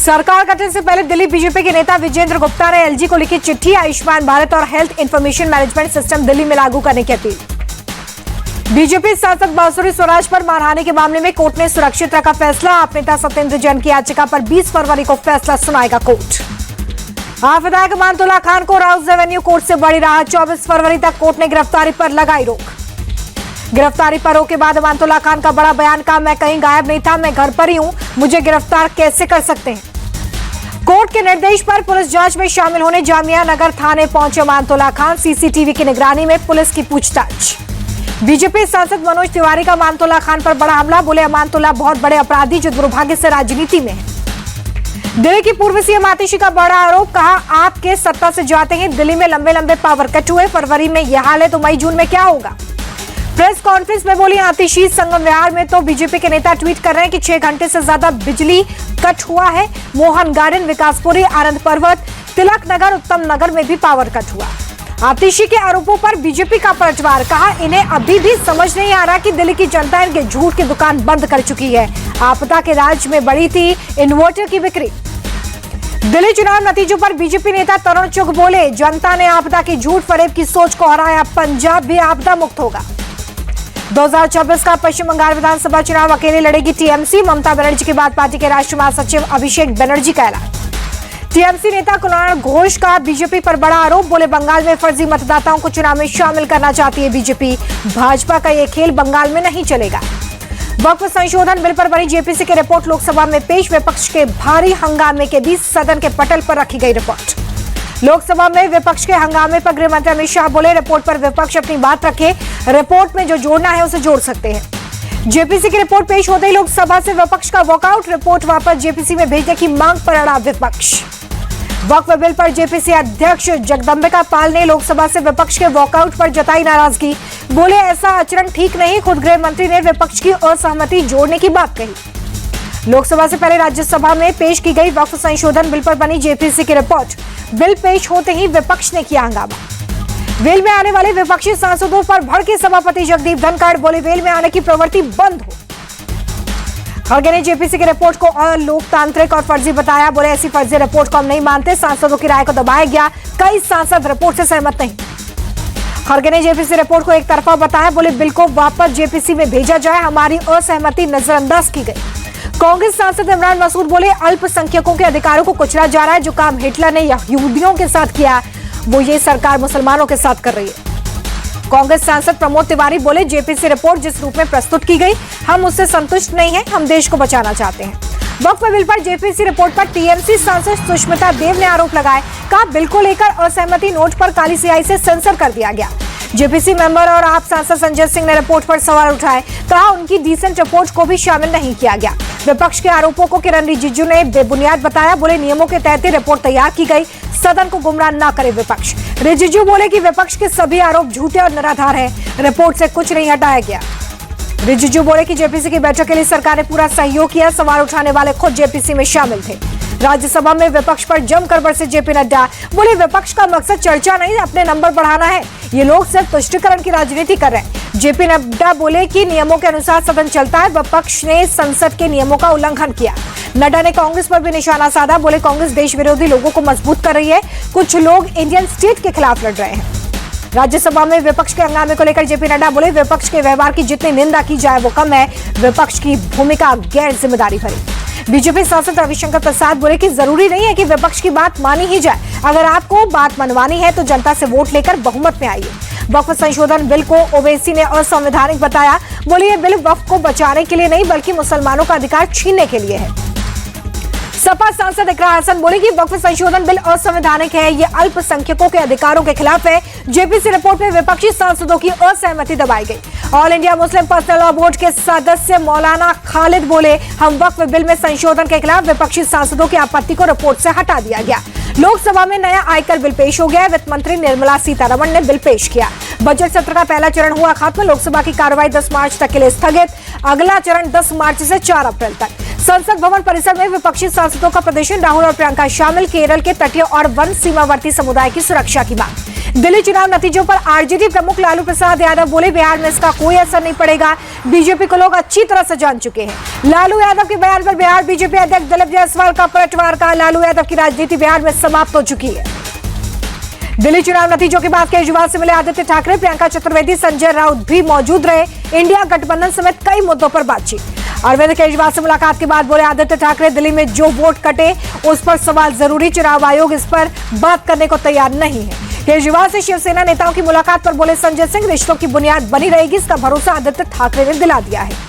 सरकार गठन से पहले दिल्ली बीजेपी के नेता विजेंद्र गुप्ता ने एलजी को लिखी चिट्ठी, आयुष्मान भारत और health information management system Delhi में लागू करने की अपील। बीजेपी सांसद बांसुरी स्वराज पर मारहानि के मामले में कोर्ट ने सुरक्षित रखा फैसला। आप नेता सत्येंद्र जैन की याचिका पर 20 फरवरी को फैसला सुनाएगा कोर्ट। आप विधायक अमानतुल्लाह खान को राउज एवेन्यू कोर्ट से बड़ी राहत, 24 फरवरी तक कोर्ट ने गिरफ्तारी पर लगाई रोक। गिरफ्तारी पर रोक के बाद अमानतुल्लाह खान का बड़ा बयान, कहा मैं कहीं गायब नहीं था, मैं घर पर ही हूं, मुझे गिरफ्तार कैसे कर सकते हैं। कोर्ट के निर्देश पर पुलिस जांच में शामिल होने जामिया नगर थाने पहुंचे अमानतुल्लाह खान, सीसीटीवी की निगरानी में पुलिस की पूछताछ। बीजेपी सांसद मनोज तिवारी का अमानतुल्लाह खान पर बड़ा हमला, बोले अमानतुल्लाह बहुत बड़े अपराधी जो दुर्भाग्य से राजनीति में है। दिल्ली की पूर्व सीएम आतिशी का बड़ा आरोप, कहा आपके सत्ता से जाते हैं दिल्ली में लंबे लंबे पावर कट हुए, फरवरी में यह हाल है तो मई जून में क्या होगा। प्रेस कॉन्फ्रेंस में बोली आतिशी, संगम विहार में तो बीजेपी के नेता ट्वीट कर रहे हैं कि 6 घंटे से ज्यादा बिजली कट हुआ है। मोहन गार्डन, विकासपुरी, आनंद पर्वत, तिलक नगर, उत्तम नगर में भी पावर कट हुआ। आतिशी के आरोपों पर बीजेपी का पलटवार, कहा इन्हें अभी भी समझ नहीं आ रहा कि दिल्ली की जनता इनके झूठ की दुकान बंद कर चुकी है। आपदा के राज में बढ़ी थी इन्वर्टर की बिक्री। दिल्ली चुनाव नतीजों पर बीजेपी नेता तरुण चुग बोले, जनता ने आपदा की झूठ फरेब की सोच को हराया, पंजाब भी आपदा मुक्त होगा। 2024 का पश्चिम बंगाल विधानसभा चुनाव अकेले लड़ेगी टीएमसी, ममता बनर्जी के बाद पार्टी के राष्ट्रीय महासचिव अभिषेक बनर्जी का ऐलान। टीएमसी नेता कुणाल घोष का बीजेपी पर बड़ा आरोप, बोले बंगाल में फर्जी मतदाताओं को चुनाव में शामिल करना चाहती है बीजेपी, भाजपा का ये खेल बंगाल में नहीं चलेगा। वक्फ संशोधन बिल पर बनी जेपीसी की रिपोर्ट लोकसभा में पेश, विपक्ष के भारी हंगामे के बीच सदन के पटल पर रखी गई रिपोर्ट। लोकसभा में विपक्ष के हंगामे पर गृह मंत्री अमित शाह बोले, रिपोर्ट पर विपक्ष अपनी बात रखे, रिपोर्ट में जो जोड़ना है उसे जोड़ सकते हैं। जेपीसी की रिपोर्ट पेश होते ही लोकसभा से विपक्ष का वॉकआउट, रिपोर्ट वापस जेपीसी में भेजने की मांग पर अड़ा विपक्ष। वक्फ बिल पर जेपीसी अध्यक्ष जगदंबिका पाल ने लोकसभा से विपक्ष के वॉकआउट पर जताई नाराजगी, बोले ऐसा आचरण ठीक नहीं, खुद गृह मंत्री ने विपक्ष की असहमति जोड़ने की बात कही। लोकसभा से पहले राज्यसभा में पेश की गई वक्फ संशोधन बिल पर बनी जेपीसी की रिपोर्ट, बिल पेश होते ही विपक्ष ने किया हंगामा। वेल में आने वाले विपक्षी सांसदों पर भड़के सभापति जगदीप धनखड़, बोले वेल में आने की प्रवृत्ति बंद हो। खड़गे ने जेपीसी की रिपोर्ट को अलोकतांत्रिक और फर्जी बताया, बोले ऐसी फर्जी रिपोर्ट को हम नहीं मानते, सांसदों की राय को दबाया गया, कई सांसद रिपोर्ट से सहमत नहीं। खड़गे ने जेपीसी रिपोर्ट को एक तरफा बताया, बोले बिल को वापस जेपीसी में भेजा जाए, हमारी असहमति नजरअंदाज की गई। कांग्रेस सांसद इमरान मसूद बोले अल्पसंख्यकों के अधिकारों को कुचला जा रहा है, जो काम हिटलर ने यहूदियों के साथ किया वो ये सरकार मुसलमानों के साथ कर रही है। कांग्रेस सांसद प्रमोद तिवारी बोले जेपीसी रिपोर्ट जिस रूप में प्रस्तुत की गई हम उससे संतुष्ट नहीं हैं, हम देश को बचाना चाहते हैं। वक्फ बिल पर जेपीसी रिपोर्ट पर टीएमसी सांसद सुष्मिता देव ने आरोप लगाए, कहा बिल को लेकर असहमति नोट पर काली स्याही से सेंसर कर दिया गया। जेपीसी मेंबर और आप सांसद संजय सिंह ने रिपोर्ट पर सवाल उठाए, कहा उनकी डिसेंट रिपोर्ट को भी शामिल नहीं किया गया। विपक्ष के आरोपों को किरण रिजिजू ने बेबुनियाद बताया, बोले नियमों के तहत रिपोर्ट तैयार की गई, सदन को गुमराह न करे विपक्ष। रिजिजू बोले कि विपक्ष के सभी आरोप झूठे और निराधार हैं, रिपोर्ट से कुछ नहीं हटाया गया। रिजिजू बोले कि जेपीसी की बैठक के लिए सरकार ने पूरा सहयोग किया, सवाल उठाने वाले खुद जेपीसी में शामिल थे। राज्यसभा में विपक्ष पर जमकर बरसे जेपी नड्डा, बोले विपक्ष का मकसद चर्चा नहीं अपने नंबर बढ़ाना है, ये लोग सिर्फ तुष्टीकरण की राजनीति कर रहे हैं। जेपी नड्डा बोले कि नियमों के अनुसार सदन चलता है, विपक्ष ने संसद के नियमों का उल्लंघन किया। नड्डा ने कांग्रेस पर भी निशाना साधा, बोले कांग्रेस देश विरोधी लोगों को मजबूत कर रही है, कुछ लोग इंडियन स्टेट के खिलाफ लड़ रहे हैं। राज्यसभा में विपक्ष के हंगामे को लेकर जेपी नड्डा बोले विपक्ष के व्यवहार की जितनी निंदा की जाए वो कम है, विपक्ष की भूमिका गैर जिम्मेदारी भरी। बीजेपी सांसद रविशंकर प्रसाद बोले कि जरूरी नहीं है कि विपक्ष की बात मानी ही जाए, अगर आपको बात मनवानी है तो जनता से वोट लेकर बहुमत में आइए। वक्फ संशोधन बिल को ओवैसी ने असंवैधानिक बताया, बोले ये बिल वक्फ को बचाने के लिए नहीं बल्कि मुसलमानों का अधिकार छीनने के लिए है। सपा सांसद इकरा हसन बोले कि वक्फ संशोधन बिल असंवैधानिक है, ये अल्पसंख्यकों के अधिकारों के खिलाफ है। जेपीसी रिपोर्ट में विपक्षी सांसदों की असहमति दबाई गई। All India Muslim personal law board के सदस्य मौलाना खालिद बोले हम वक्फ बिल में संशोधन के खिलाफ, विपक्षी सांसदों की आपत्ति को रिपोर्ट से हटा दिया गया। लोकसभा में नया आयकर बिल पेश हो गया, वित्त मंत्री निर्मला सीतारमण ने बिल पेश किया। बजट सत्र का पहला चरण हुआ खत्म, लोकसभा की कार्रवाई 10 मार्च तक के लिए स्थगित, अगला चरण 10 मार्च से 4 अप्रैल तक। संसद भवन परिसर में विपक्षी सांसदों का प्रदर्शन, राहुल और प्रियंका शामिल, केरल के तटीय और वन सीमावर्ती समुदाय की सुरक्षा की मांग। दिल्ली चुनाव नतीजों पर आरजेडी प्रमुख लालू प्रसाद यादव बोले, बिहार में इसका कोई असर नहीं पड़ेगा, बीजेपी को लोग अच्छी तरह से जान चुके हैं। लालू यादव के बयान पर बिहार बीजेपी अध्यक्ष दिलीप जायसवाल का पलटवार, कहा लालू यादव की राजनीति बिहार में समाप्त हो चुकी है। दिल्ली चुनाव नतीजों के बाद केजरीवाल से मिले आदित्य ठाकरे, प्रियंका चतुर्वेदी, संजय राउत भी मौजूद रहे। इंडिया गठबंधन समेत कई मुद्दों पर बातचीत। अरविंद केजरीवाल से मुलाकात के बाद बोले आदित्य ठाकरे, दिल्ली में जो वोट कटे उस पर सवाल जरूरी, चुनाव आयोग इस पर बात करने को तैयार नहीं है। केजरीवाल से शिवसेना नेताओं की मुलाकात पर बोले संजय सिंह, रिश्तों की बुनियाद बनी रहेगी, इसका भरोसा आदित्य ठाकरे ने दिला दिया है।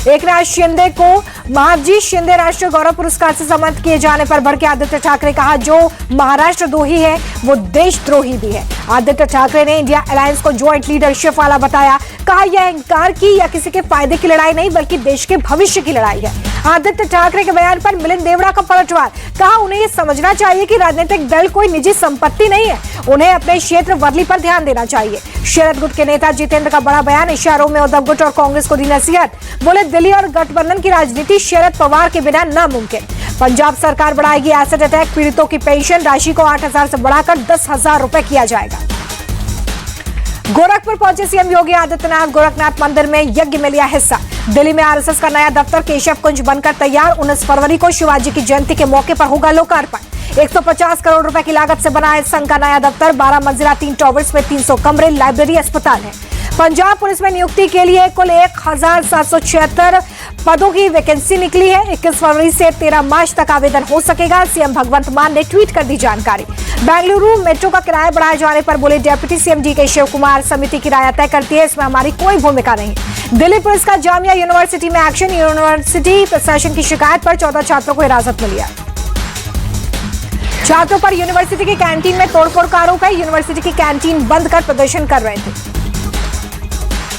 एकनाथ शिंदे को महाजी शिंदे राष्ट्रीय गौरव पुरस्कार से सम्मानित किए जाने पर भड़के आदित्य ठाकरे, कहा जो महाराष्ट्रद्रोही है वो देशद्रोही भी है। आदित्य ठाकरे ने इंडिया अलायंस को ज्वाइंट लीडरशिप वाला बताया, कहा यह अहंकार की या किसी के फायदे की लड़ाई नहीं बल्कि देश के भविष्य की लड़ाई है। आदित्य ठाकरे के बयान पर मिलिंद देवड़ा का पलटवार, कहा उन्हें यह समझना चाहिए कि राजनीतिक दल कोई निजी संपत्ति नहीं है, उन्हें अपने क्षेत्र वर्ली पर ध्यान देना चाहिए। शरद गुट के नेता जितेंद्र का बड़ा बयान, इशारों में उद्धव गुट और कांग्रेस को दी नसीहत, बोले दिल्ली और गठबंधन की राजनीति शरद पवार के बिना नामुमकिन। पंजाब सरकार बढ़ाएगी एसिड अटैक पीड़ितों की पेंशन राशि को 8,000 से बढ़ाकर 10,000 रुपए किया जाएगा। गोरखपुर पहुंचे सीएम योगी आदित्यनाथ, गोरखनाथ मंदिर में यज्ञ में लिया हिस्सा। दिल्ली में आरएसएस का नया दफ्तर केशव कुंज बनकर तैयार, 19 फरवरी को शिवाजी की जयंती के मौके पर होगा लोकार्पण। 150 करोड़ रुपए की लागत से बना है संघ का नया दफ्तर, 12 मंजिला 3 टावर्स में 300 कमरे, लाइब्रेरी, अस्पताल है। पंजाब पुलिस में नियुक्ति के लिए कुल 1,776 पदों की वैकेंसी निकली है। 21 फरवरी से 13 मार्च तक आवेदन हो सकेगा, सीएम भगवंत मान ने ट्वीट कर दी जानकारी। बेंगलुरु मेट्रो का किराया बढ़ाए जाने पर बोले डिप्टी सीएम डीके शिव कुमार, समिति किराया तय करती है, इसमें हमारी कोई भूमिका नहीं। दिल्ली पुलिस का जामिया यूनिवर्सिटी में एक्शन, यूनिवर्सिटी प्रशासन की शिकायत पर 14 छात्रों को हिरासत में लिया। छात्रों पर यूनिवर्सिटी की कैंटीन में तोड़फोड़ का आरोप है, यूनिवर्सिटी की कैंटीन बंद कर प्रदर्शन कर रहे थे।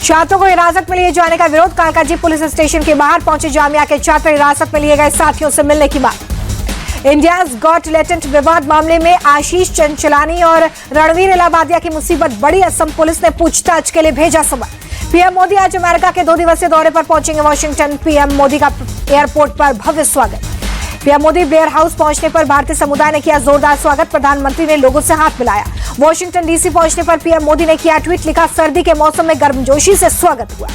छात्रों को हिरासत में लिए जाने का विरोध, कालकाजी पुलिस स्टेशन के बाहर पहुंचे जामिया के छात्र, हिरासत में लिए गए साथियों से मिलने की बात। इंडियाज गॉट टैलेंट विवाद मामले में आशीष चंचलानी और रणवीर इलाहाबादिया की मुसीबत बढ़ी, असम पुलिस ने पूछताछ के लिए भेजा समन। पीएम मोदी आज अमेरिका के 2 दिवसीय दौरे पर पहुंचेंगे वॉशिंगटन, पीएम मोदी का एयरपोर्ट पर भव्य स्वागत। पीएम मोदी ब्लेयर हाउस पहुंचने पर भारतीय समुदाय ने किया जोरदार स्वागत, प्रधानमंत्री ने लोगों से हाथ मिलाया। वॉशिंगटन डीसी पहुंचने पर पीएम मोदी ने किया ट्वीट, लिखा सर्दी के मौसम में गर्मजोशी से स्वागत हुआ।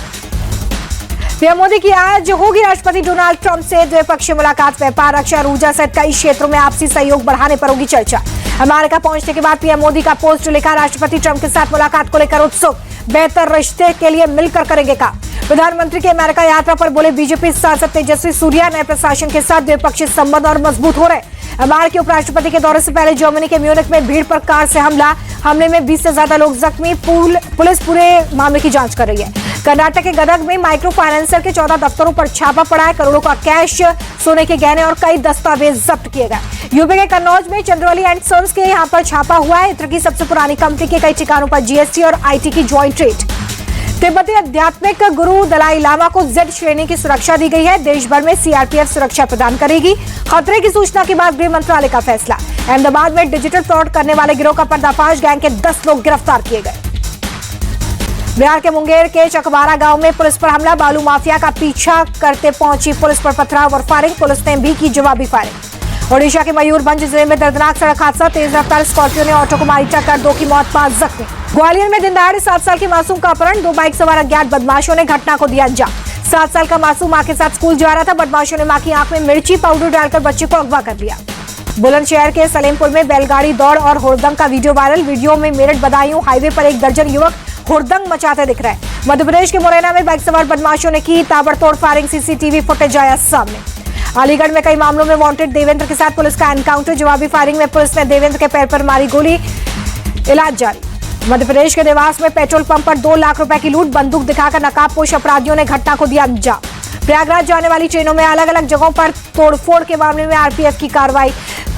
पीएम मोदी की आज होगी राष्ट्रपति डोनाल्ड ट्रंप से द्विपक्षीय मुलाकात, व्यापार, रक्षा, ऊर्जा सहित कई क्षेत्रों में आपसी सहयोग बढ़ाने पर होगी चर्चा। अमेरिका पहुंचने के बाद पीएम मोदी का पोस्ट लिखा, राष्ट्रपति ट्रंप के साथ मुलाकात को लेकर उत्सुक, बेहतर रिश्ते के लिए मिलकर करेंगे काम। प्रधानमंत्री की अमेरिका यात्रा पर बोले बीजेपी सांसद तेजस्वी सूर्या, नए प्रशासन के साथ द्विपक्षीय संबंध और मजबूत हो रहे। अमेरिकी उपराष्ट्रपति के दौरे से पहले जर्मनी के म्यूनिख में भीड़ पर कार से हमले में 20 से ज्यादा लोग जख्मी, पुलिस पूरे मामले की जांच कर रही है। कर्नाटक के गदग में माइक्रो फाइनेंसर के 14 दफ्तरों पर छापा पड़ा है, करोड़ों का कैश, सोने के गहने और कई दस्तावेज जब्त किए गए। यूपी के कन्नौज में चंद्रवली एंड सन्स के यहां पर छापा हुआ है, इत्र की सबसे पुरानी कंपनी के कई ठिकानों पर जीएसटी और आईटी की ज्वाइंट रेड। तिब्बती आध्यात्मिक गुरु दलाई लामा को जेड श्रेणी की सुरक्षा दी गई है, देश भर में सीआरपीएफ सुरक्षा प्रदान करेगी। खतरे की सूचना के बाद गृह मंत्रालय का फैसला। अहमदाबाद में डिजिटल फ्रॉड करने वाले गिरोह का पर्दाफाश, गैंग के 10 लोग गिरफ्तार किए गए। बिहार के मुंगेर के चकबारा गांव में पुलिस पर हमला, बालू माफिया का पीछा करते पहुंची पुलिस पर पथराव और फायरिंग, पुलिस ने भी की जवाबी फायरिंग। ओडिशा के मयूरभंज जिले में दर्दनाक सड़क हादसा, तेज रफ्तार स्कॉर्पियो ने ऑटो को मारी टक्कर, 2 की मौत, 5 जख्मी। ग्वालियर में दिन दहाड़े 7 साल के मासूम का अपहरण, 2 बाइक सवार अज्ञात बदमाशों ने घटना को दिया अंजाम। 7 साल का मासूम मां के साथ स्कूल जा रहा था, बदमाशों ने मां की आंख में मिर्ची पाउडर डालकर बच्चे को अगवा कर लिया। बुलंदशहर के सलेमपुर में बैलगाड़ी दौड़ और हुड़दंग का वीडियो वायरल, वीडियो में मेरठ बदायूं हाईवे पर 1 दर्जन युवक हुड़दंग मचाते दिख रहे हैं। मध्य प्रदेश के मुरैना में बाइक सवार बदमाशों ने की ताबड़तोड़ फायरिंग, सीसीटीवी फुटेज आया सामने। अलीगढ़ में कई मामलों में वांटेड देवेंद्र के साथ पुलिस का एनकाउंटर, जवाबी फायरिंग में पुलिस ने देवेंद्र के पैर पर मारी गोली, इलाज जारी। मध्य प्रदेश के देवास में पेट्रोल पंप पर 2 लाख रुपए की लूट, बंदूक दिखाकर नकाबपोश अपराधियों ने घटना को दिया अंजाम। प्रयागराज जाने वाली ट्रेनों में अलग अलग जगहों पर तोड़फोड़ के मामले में आरपीएफ की कार्रवाई,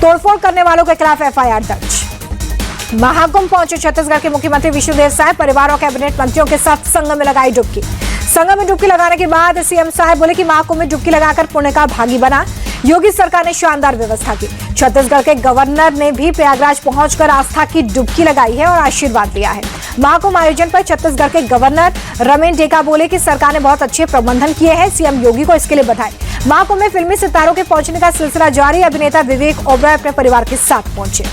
तोड़फोड़ करने वालों के खिलाफ एफआईआर दर्ज। महाकुंभ पहुंचे छत्तीसगढ़ के मुख्यमंत्री विष्णुदेव साय, परिवार और कैबिनेट मंत्रियों के साथ संगम में लगाई डुबकी। संगम में डुबकी लगाने के बाद सीएम साय बोले कि महाकुंभ में डुबकी लगाकर पुण्य का भागी बना। योगी सरकार ने शानदार व्यवस्था की। छत्तीसगढ़ के गवर्नर ने भी प्रयागराज पहुंचकर आस्था की डुबकी लगाई है और आशीर्वाद लिया है। महाकुंभ आयोजन पर छत्तीसगढ़ के गवर्नर रमेन डेका बोले कि सरकार ने बहुत अच्छे प्रबंधन किए हैं, सीएम योगी को इसके लिए बधाई। महाकुंभ में फिल्मी सितारों के पहुंचने का सिलसिला जारी, अभिनेता विवेक ओबरॉय अपने परिवार के साथ पहुंचे।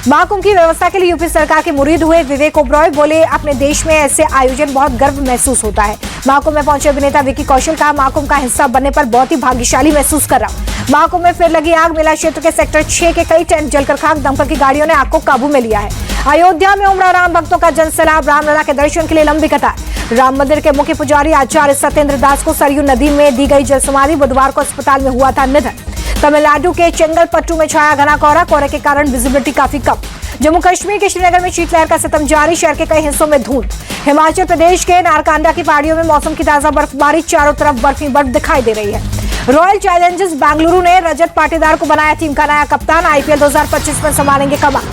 महाकुंभ की व्यवस्था के लिए यूपी सरकार के मुरीद हुए विवेक ओबरॉय बोले, अपने देश में ऐसे आयोजन बहुत गर्व महसूस होता है। महाकुंभ में पहुंचे अभिनेता विकी कौशल का महाकुंभ का हिस्सा बनने पर बहुत ही भाग्यशाली महसूस कर रहा हूं। महाकुंभ में फिर लगी आग, मेला क्षेत्र के सेक्टर 6 के कई टेंट जलकर खाक, दमकल की गाड़ियों ने आग को काबू में लिया है। अयोध्या में उमड़ा राम भक्तों का जनसैलाब, रामलला के दर्शन के लिए लंबी कतार। राम मंदिर के मुख्य पुजारी आचार्य सत्येंद्र दास को सरयू नदी में दी गई जल समाधि, बुधवार को अस्पताल में हुआ था निधन। तमिलनाडु के चेंगलपट्टू में छाया घना कोहरा, कोहरे के कारण विजिबिलिटी काफी कम। जम्मू कश्मीर के श्रीनगर में शीतलहर का सितम जारी, शहर के कई हिस्सों में धुंध। हिमाचल प्रदेश के नारकंडा की पहाड़ियों में मौसम की ताजा बर्फबारी, चारों तरफ बर्फ ही बर्फ दिखाई दे रही है। रॉयल चैलेंजर्स बेंगलुरु ने रजत पाटीदार को बनाया टीम का नया कप्तान, आईपीएल 2025 में संभालेंगे कमान।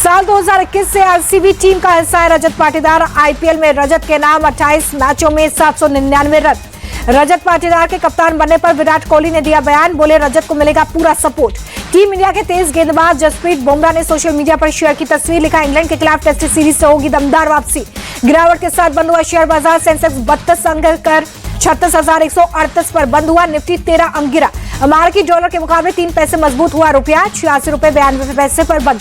साल 2021 से आरसीबी टीम का हिस्सा है रजत पाटीदार। आईपीएल में रजत के नाम 28 मैचों में 799 रन। रजत पाटीदार के कप्तान बनने पर विराट कोहली ने दिया बयान, बोले रजत को मिलेगा पूरा सपोर्ट। टीम इंडिया के तेज गेंदबाज जसप्रीत बुमराह ने सोशल मीडिया पर शेयर की तस्वीर, लिखा इंग्लैंड के खिलाफ टेस्ट सीरीज से होगी दमदार वापसी। गिरावट के साथ बंद हुआ शेयर बाजार, सेंसेक्स 32 अंक कर 36,138 पर बंद हुआ, निफ्टी 13 अंक गिरा। अमेरिकी डॉलर के मुकाबले 3 पैसे मजबूत हुआ रुपया, 86 रुपए 92 पैसे पर बंद।